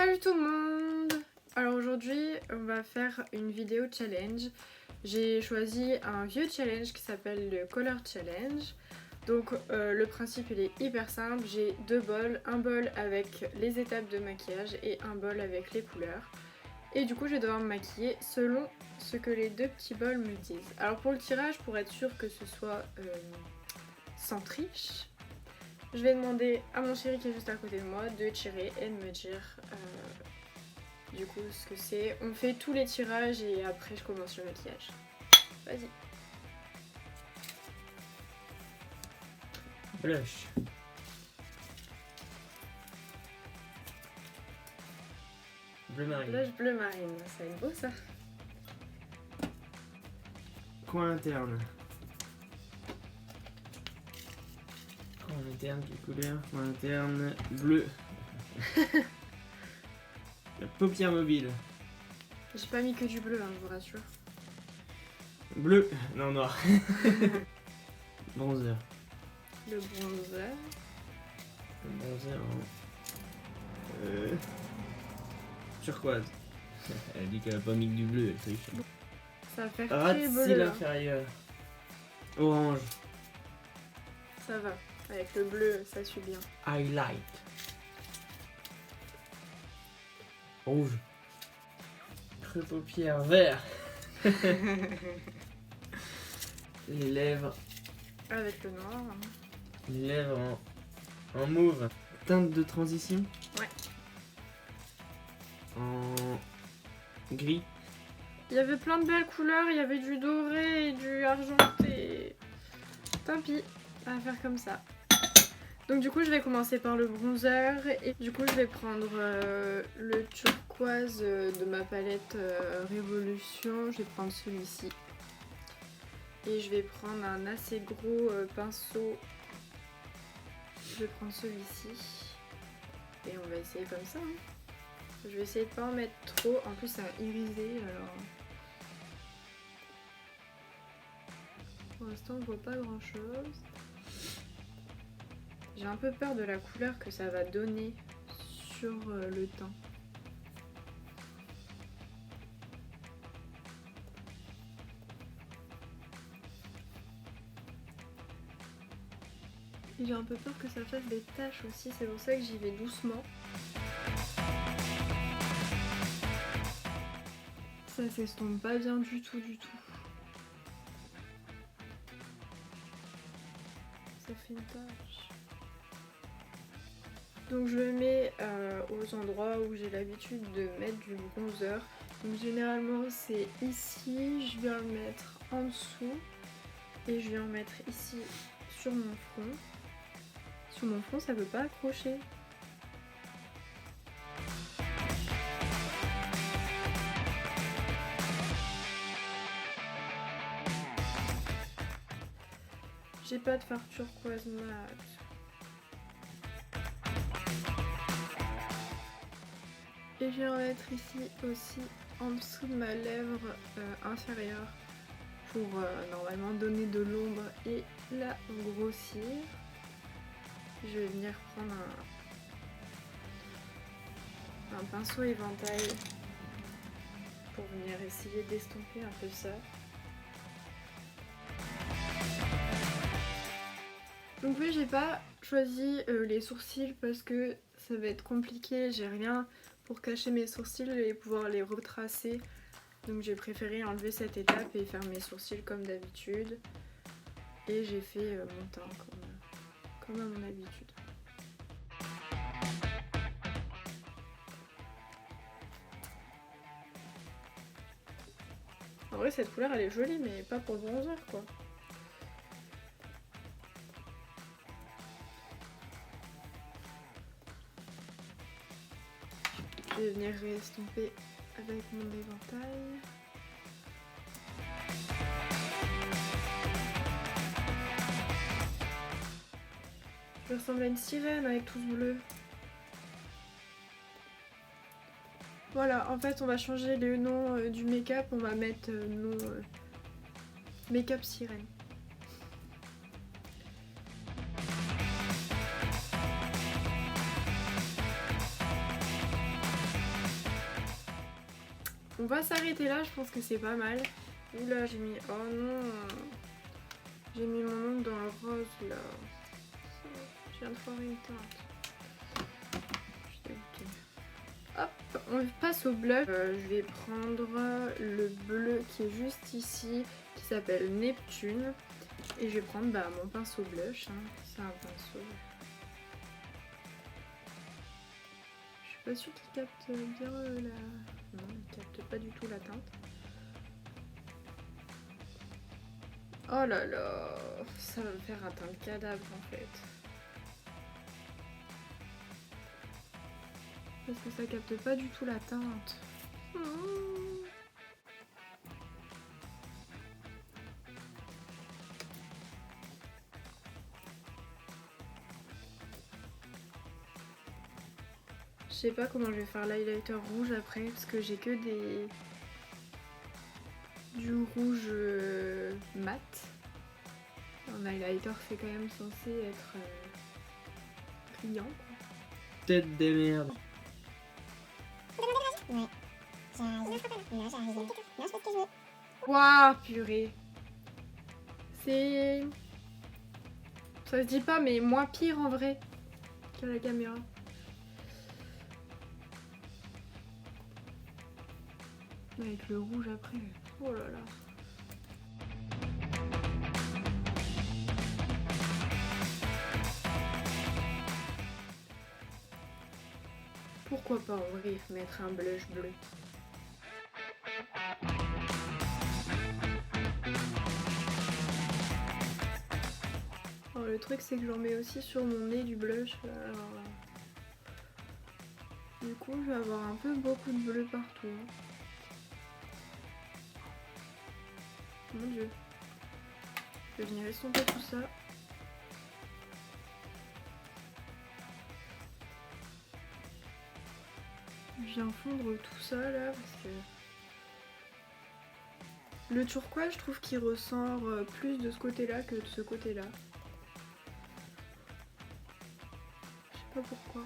Salut tout le monde! Alors aujourd'hui on va faire une vidéo challenge. J'ai choisi un vieux challenge qui s'appelle le Color Challenge. Donc le principe il est hyper simple, j'ai deux bols, un bol avec les étapes de maquillage et un bol avec les couleurs. Et du coup je vais devoir me maquiller selon ce que les deux petits bols me disent. Alors pour le tirage, pour être sûr que ce soit sans triche, je vais demander à mon chéri qui est juste à côté de moi de tirer et de me dire du coup ce que c'est. On fait tous les tirages et après je commence le maquillage. Vas-y. Blush. Bleu marine. Blush bleu marine, ça va être beau ça. Coin interne. Coin interne, quelle couleur? Coin interne, bleu. La paupière mobile. J'ai pas mis que du bleu, hein, je vous rassure. Bleu. Non, noir. Bronzer. Le bronzer. Le bronzer en... turquoise. Elle dit qu'elle a pas mis que du bleu, elle triche. Ça va faire Ras très de bleu. cils Hein. inférieur. Orange. Ça va. Avec le bleu, ça suit bien. Highlight. Rouge. Creux paupière vert. Les lèvres. Avec le noir. Hein. Les lèvres en mauve. Teinte de transition. Ouais. En gris. Il y avait plein de belles couleurs, il y avait du doré et du argenté. Tant pis, on va faire comme ça. Donc du coup je vais commencer par le bronzer et du coup je vais prendre le turquoise de ma palette Révolution. Je vais prendre celui-ci. Et je vais prendre un assez gros pinceau. Je vais prendre celui-ci. Et on va essayer comme ça. Hein. Je vais essayer de pas en mettre trop. En plus c'est un irisé alors. Pour l'instant on voit pas grand chose. J'ai un peu peur de la couleur que ça va donner sur le teint. Et j'ai un peu peur que ça fasse des taches aussi, c'est pour ça que j'y vais doucement. Ça s'estompe pas bien du tout. Ça fait une tache. Donc je le mets aux endroits où j'ai l'habitude de mettre du bronzer. Donc généralement c'est ici, je viens le mettre en dessous et je viens en mettre ici sur mon front. Sur mon front ça peut pas accrocher. J'ai pas de fard turquoise mat. Et je vais en mettre ici aussi en dessous de ma lèvre inférieure pour normalement donner de l'ombre et la grossir. Je vais venir prendre un pinceau éventail pour venir essayer d'estomper un peu ça. Donc oui, j'ai pas choisi les sourcils parce que ça va être compliqué, j'ai rien pour cacher mes sourcils et pouvoir les retracer. Donc j'ai préféré enlever cette étape et faire mes sourcils comme d'habitude. Et j'ai fait mon teint comme à mon habitude. En vrai cette couleur elle est jolie mais pas pour le bronzer quoi. Je vais venir réestomper avec mon éventail. Je ressemble à une sirène avec tout ce bleu. Voilà, en fait on va changer le nom du make-up, on va mettre nom make-up sirène. On va s'arrêter là, je pense que c'est pas mal. Oula, j'ai mis... Oh non. J'ai mis mon ongle dans le rose là. Je viens de foirer une teinte. Je suis dégoûtée. Hop, on passe au blush. Je vais prendre le bleu qui est juste ici, qui s'appelle Neptune. Et je vais prendre mon pinceau blush. Hein. C'est un pinceau. Je suis pas sûre qu'il capte bien la... Non, il capte pas du tout la teinte. Oh là là, ça va me faire un teint de cadavre en fait. Parce que ça capte pas du tout la teinte. Je sais pas comment je vais faire l'highlighter rouge après parce que j'ai que du rouge mat. Un highlighter c'est quand même censé être brillant. Tête des merdes. Waouh, purée. C'est... Ça se dit pas mais moins pire en vrai qu'à la caméra. Avec le rouge après. Oh là là. Pourquoi pas en vrai mettre un blush bleu. Alors, le truc c'est que j'en mets aussi sur mon nez du blush. Alors, du coup je vais avoir un peu beaucoup de bleu partout. Mon dieu. Je vais venir estomper tout ça. Je viens fondre tout ça là parce que le turquoise je trouve qu'il ressort plus de ce côté là que de ce côté là. Je sais pas pourquoi.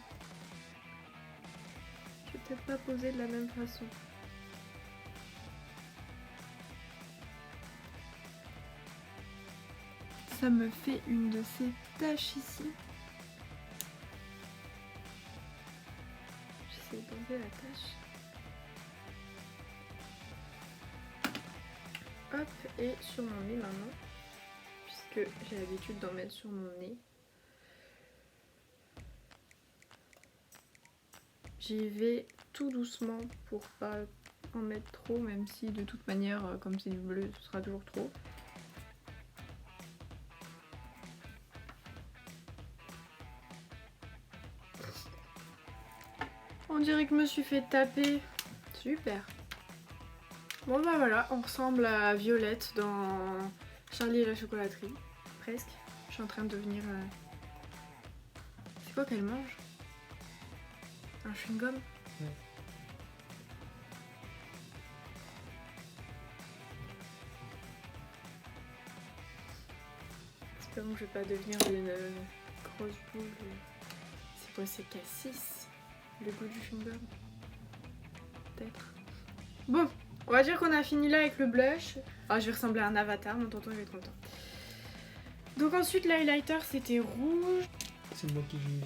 Je vais peut-être pas poser de la même façon. Ça me fait une de ces taches ici. J'essaie d'enlever la tache. Hop, et sur mon nez maintenant. Puisque j'ai l'habitude d'en mettre sur mon nez. J'y vais tout doucement pour pas en mettre trop, même si de toute manière, comme c'est du bleu, ce sera toujours trop. On dirait que je me suis fait taper. Super. Bon bah voilà, on ressemble à Violette dans Charlie et la chocolaterie. Presque. Je suis en train de devenir... C'est quoi qu'elle mange? Un chewing-gum? Ouais. Espérons que je vais pas devenir une grosse boule. C'est quoi, c'est cassis? Le goût du chewing-gum? Peut-être. Bon, on va dire qu'on a fini là avec le blush. Ah, je vais ressembler à un avatar, mon tonton il va être content. Donc ensuite l'highlighter c'était rouge. C'est moi qui juge.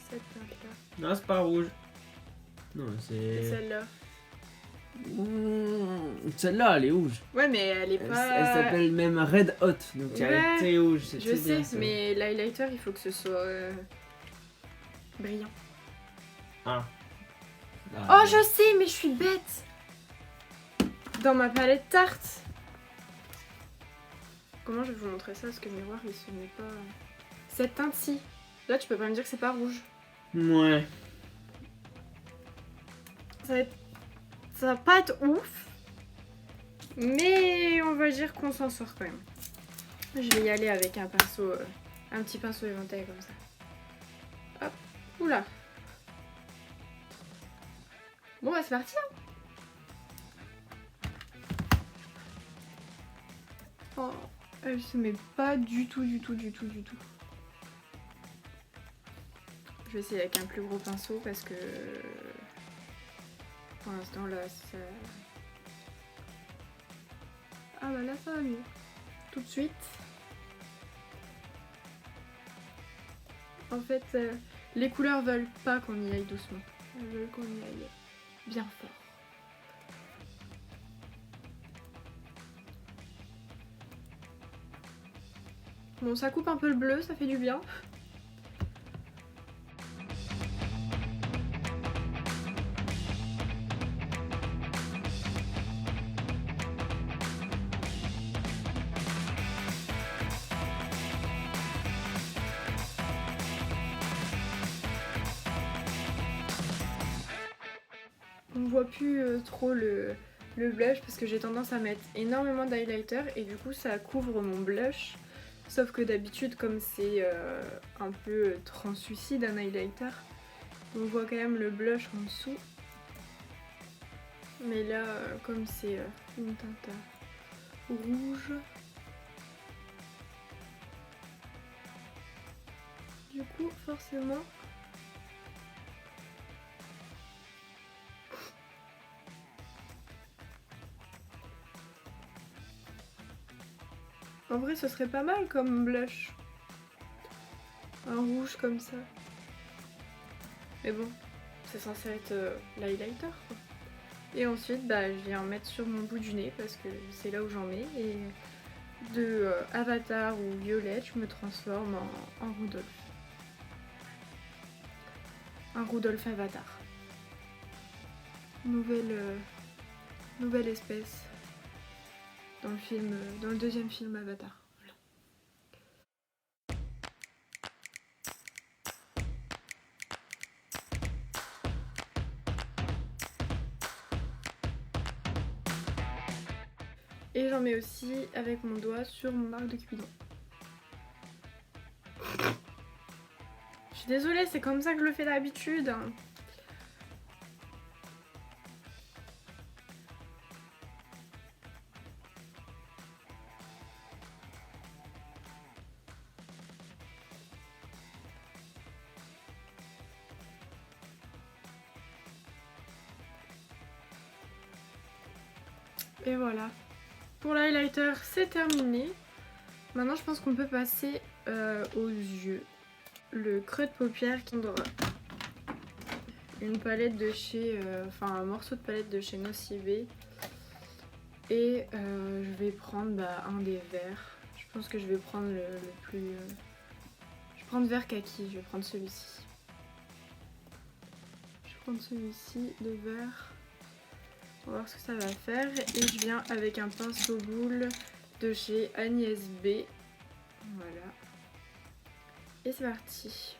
Cette teinte-là. Non, c'est pas rouge. Non, Et c'est... celle-là. Celle-là, elle est rouge. Ouais, mais elle est Elle, pas... elle s'appelle même Red Hot, donc elle Ouais, est très rouge. C'est je très sais, bien, ça. mais l'highlighter il faut que ce soit brillant. Ah. Oh, je sais, mais je suis bête. Dans ma palette tarte. Comment je vais vous montrer ça? Parce que le miroir il se met pas... Cette teinte-ci. Là, tu peux pas me dire que c'est pas rouge. Ouais. Ça va pas être ouf. Mais on va dire qu'on s'en sort quand même. Je vais y aller avec un pinceau, un petit pinceau éventail comme ça. Hop. Oula. Bon, bah c'est parti. Hein. Oh, elle se met pas du tout. Je vais essayer avec un plus gros pinceau parce que Pour l'instant là ça... Ah bah là ça va mieux. Tout de suite. En fait les couleurs veulent pas qu'on y aille doucement. Elles veulent qu'on y aille bien fort. Bon, ça coupe un peu le bleu, ça fait du bien. On voit plus trop le blush parce que j'ai tendance à mettre énormément d'highlighter et du coup ça couvre mon blush. Sauf que d'habitude, comme c'est un peu translucide un highlighter, on voit quand même le blush en dessous. Mais là, comme c'est une teinte rouge, du coup, forcément, en vrai, ce serait pas mal comme blush. Un rouge comme ça. Mais bon, c'est censé être l'highlighter quoi. Et ensuite, bah, je viens en mettre sur mon bout du nez parce que c'est là où j'en mets. Et de Avatar ou Violette, je me transforme en Rudolph. Un Rudolph Avatar. Nouvelle espèce dans le film, dans le deuxième film Avatar. Voilà. Et j'en mets aussi avec mon doigt sur mon arc de Cupidon. Je suis désolée, c'est comme ça que je le fais d'habitude. Et voilà. Pour l'highlighter, c'est terminé. Maintenant, je pense qu'on peut passer aux yeux. Le creux de paupière qui aura une palette de chez... enfin, un morceau de palette de chez Nocibé. Et je vais prendre un des verts. Je pense que je vais prendre le plus... Je vais prendre vert kaki, je vais prendre celui-ci. Je vais prendre celui-ci, de vert. On va voir ce que ça va faire. Et je viens avec un pinceau boule de chez Agnès B. Voilà. Et c'est parti.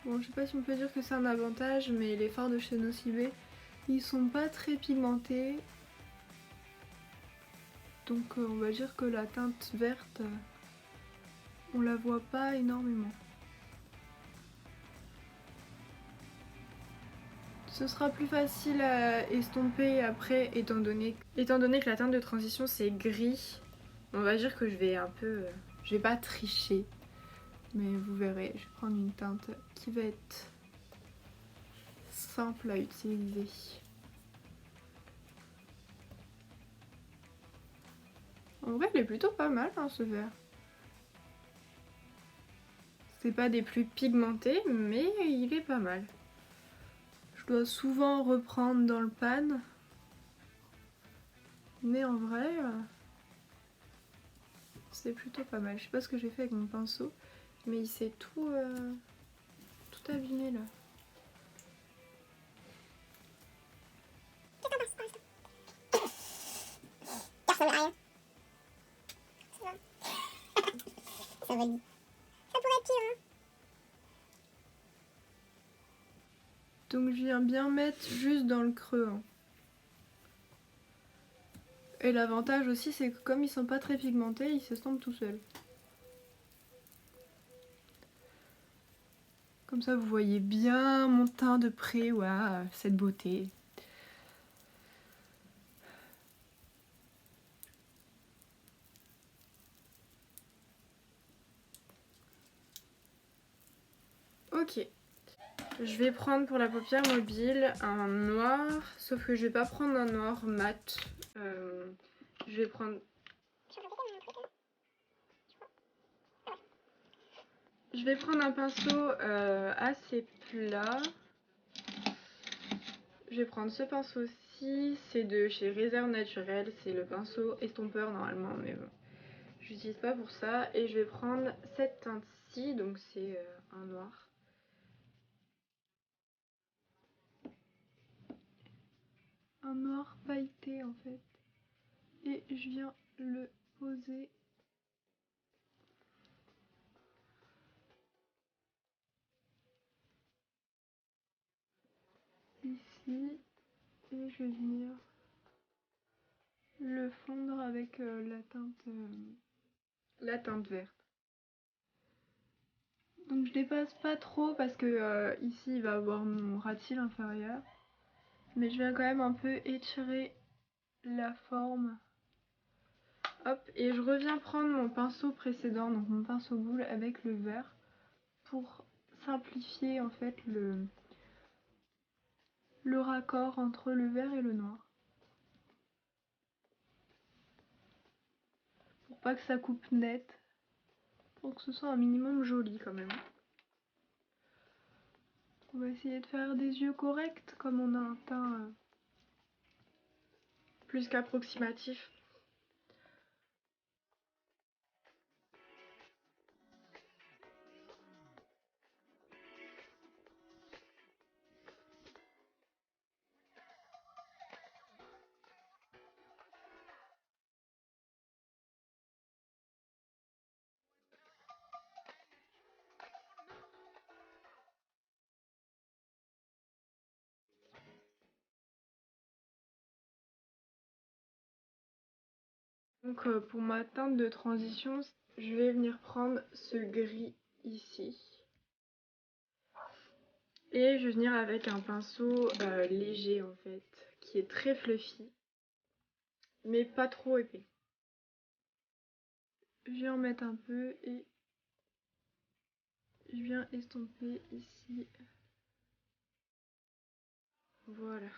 Bon, je sais pas si on peut dire que c'est un avantage, mais les fards de chez Nocibé, ils sont pas très pigmentés. Donc on va dire que la teinte verte, on la voit pas énormément. Ce sera plus facile à estomper après, étant donné que la teinte de transition c'est gris. On va dire que je vais un peu... je vais pas tricher, mais vous verrez, je vais prendre une teinte qui va être simple à utiliser. En vrai, il est plutôt pas mal hein, ce vert. C'est pas des plus pigmentés, mais il est pas mal. Je dois souvent reprendre dans le pan. Mais en vrai, c'est plutôt pas mal. Je sais pas ce que j'ai fait avec mon pinceau, mais il s'est tout abîmé là. Ça pourrait être pire, hein. Donc je viens bien mettre juste dans le creux. Hein. Et l'avantage aussi c'est que comme ils sont pas très pigmentés, ils s'estompent tout seuls. Comme ça vous voyez bien mon teint de près, waouh, cette beauté. Ok. Je vais prendre pour la paupière mobile un noir, sauf que je vais pas prendre un noir mat. Je vais prendre... Je vais prendre un pinceau assez plat. Je vais prendre ce pinceau-ci, c'est de chez Réserve Naturelle, c'est le pinceau estompeur normalement, mais bon, je l'utilise pas pour ça. Et je vais prendre cette teinte-ci, donc c'est un noir. Un noir pailleté en fait. Et je viens le poser ici. Et je vais venir le fondre avec la teinte verte. Donc je dépasse pas trop parce que ici il va avoir mon ras-de-cils inférieur. Mais je viens quand même un peu étirer la forme. Hop, et je reviens prendre mon pinceau précédent, donc mon pinceau boule avec le vert, pour simplifier en fait le raccord entre le vert et le noir. Pour pas que ça coupe net, pour que ce soit un minimum joli quand même. On va essayer de faire des yeux corrects, comme on a un teint plus qu'approximatif. Donc pour ma teinte de transition, je vais venir prendre ce gris ici. Et je vais venir avec un pinceau léger en fait, qui est très fluffy, mais pas trop épais. Je viens en mettre un peu et je viens estomper ici. Voilà.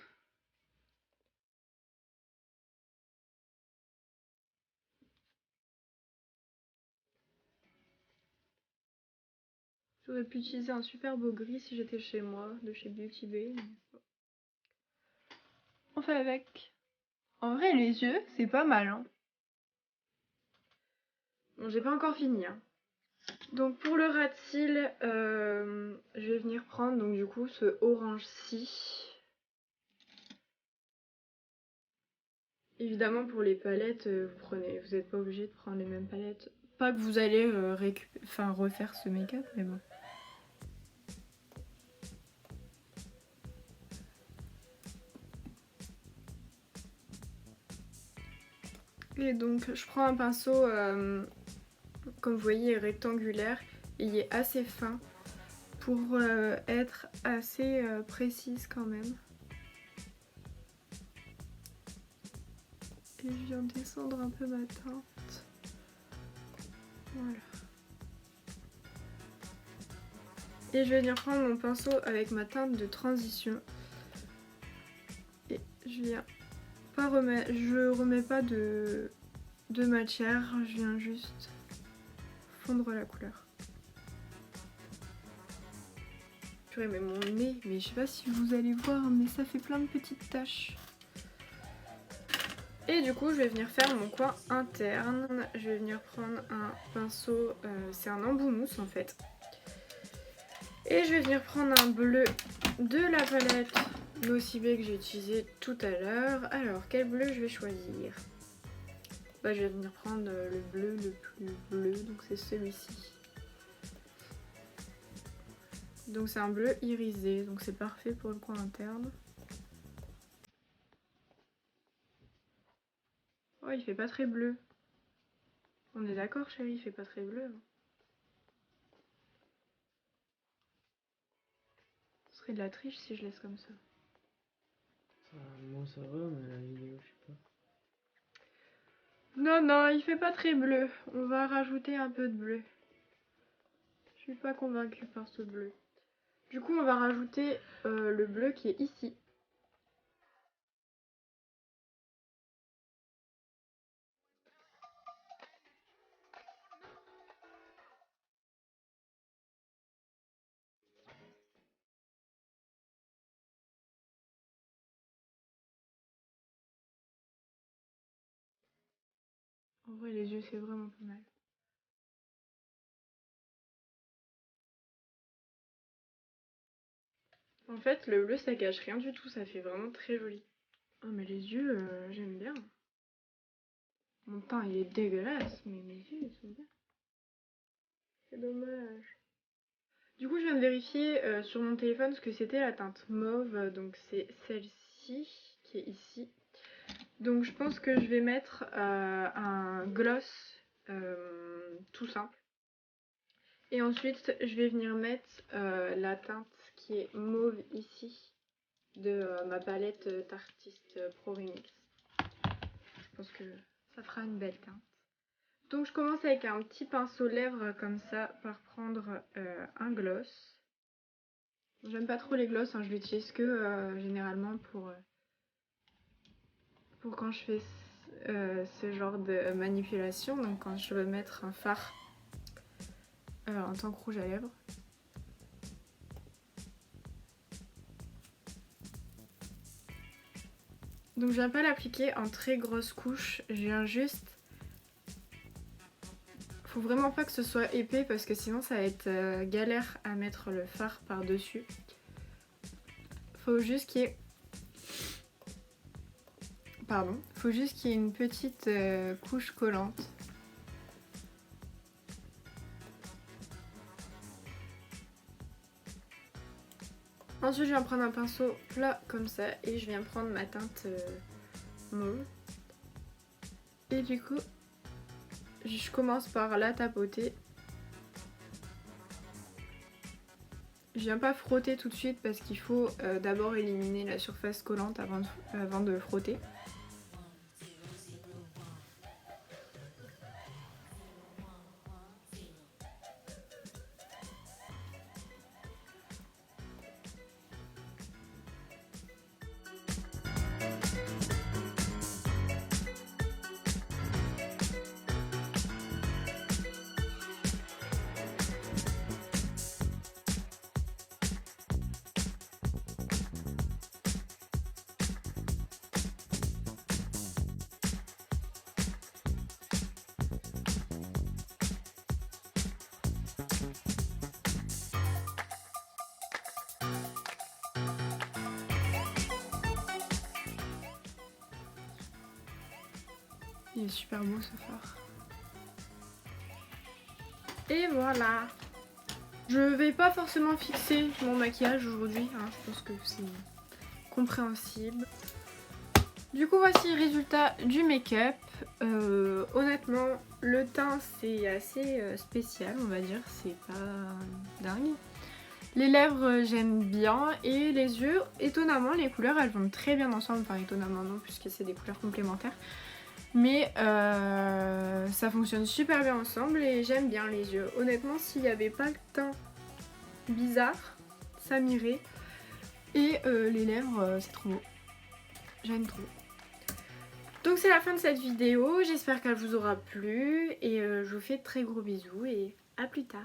J'aurais pu utiliser un super beau gris si j'étais chez moi, de chez Beauty Bay. On fait avec. En vrai, les yeux, c'est pas mal. Hein. Bon, j'ai pas encore fini. Hein. Donc pour le ras de cils, je vais venir prendre donc du coup ce orange-ci. Évidemment pour les palettes, vous n'êtes pas obligé de prendre les mêmes palettes. Pas que vous allez refaire ce make-up, mais bon. Et donc je prends un pinceau, comme vous voyez, rectangulaire, et il est assez fin pour être assez précise quand même. Et je viens descendre un peu ma teinte. Voilà. Et je vais venir prendre mon pinceau avec ma teinte de transition. Et je viens pas remettre, je remets pas de matière, je viens juste fondre la couleur. Purée, mais mon nez, mais je sais pas si vous allez voir, mais ça fait plein de petites taches. Et du coup, je vais venir faire mon coin interne. Je vais venir prendre un pinceau, c'est un embout mousse en fait. Et je vais venir prendre un bleu de la palette Nocibé que j'ai utilisé tout à l'heure. Alors, quel bleu je vais choisir? Bah, je vais venir prendre le bleu le plus bleu, donc c'est celui-ci. Donc c'est un bleu irisé, donc c'est parfait pour le coin interne. Oh, il fait pas très bleu. On est d'accord, chérie, il fait pas très bleu. Hein. Ce serait de la triche si je laisse comme ça. Moi ça va, mais la vidéo, je sais pas. Non, non, il fait pas très bleu. On va rajouter un peu de bleu. Je suis pas convaincue par ce bleu. Du coup on va rajouter le bleu qui est ici. En vrai les yeux c'est vraiment pas mal. En fait le bleu ça cache rien du tout, ça fait vraiment très joli. Oh mais les yeux j'aime bien. Mon teint il est dégueulasse mais mes yeux ils sont bien. C'est dommage. Du coup je viens de vérifier sur mon téléphone ce que c'était la teinte mauve, donc c'est celle-ci qui est ici. Donc je pense que je vais mettre un gloss tout simple. Et ensuite je vais venir mettre la teinte qui est mauve ici de ma palette Tartiste Pro Remix. Je pense que ça fera une belle teinte. Donc je commence avec un petit pinceau lèvres comme ça par prendre un gloss. J'aime pas trop les gloss, hein, je l'utilise que généralement pour quand je fais ce genre de manipulation, donc quand je veux mettre un fard en tant que rouge à lèvres. Donc je viens pas l'appliquer en très grosse couche, je viens juste... Faut vraiment pas que ce soit épais parce que sinon ça va être galère à mettre le fard par dessus. Faut juste qu'il y ait... Pardon. Faut juste qu'il y ait une petite couche collante. Ensuite je viens prendre un pinceau plat comme ça et je viens prendre ma teinte mauve. Et du coup je commence par la tapoter. Je viens pas frotter tout de suite parce qu'il faut d'abord éliminer la surface collante avant de frotter. Il est super beau ce fard. Et voilà. Je vais pas forcément fixer mon maquillage aujourd'hui, hein, je pense que c'est compréhensible. Du coup voici le résultat du make-up. Honnêtement le teint c'est assez spécial on va dire, c'est pas dingue. Les lèvres j'aime bien et les yeux, étonnamment les couleurs elles vont très bien ensemble, enfin étonnamment non puisque c'est des couleurs complémentaires. Mais ça fonctionne super bien ensemble et j'aime bien les yeux. Honnêtement s'il n'y avait pas le teint bizarre, ça m'irait. Et les lèvres c'est trop beau. J'aime trop. Donc c'est la fin de cette vidéo, j'espère qu'elle vous aura plu et je vous fais de très gros bisous et à plus tard.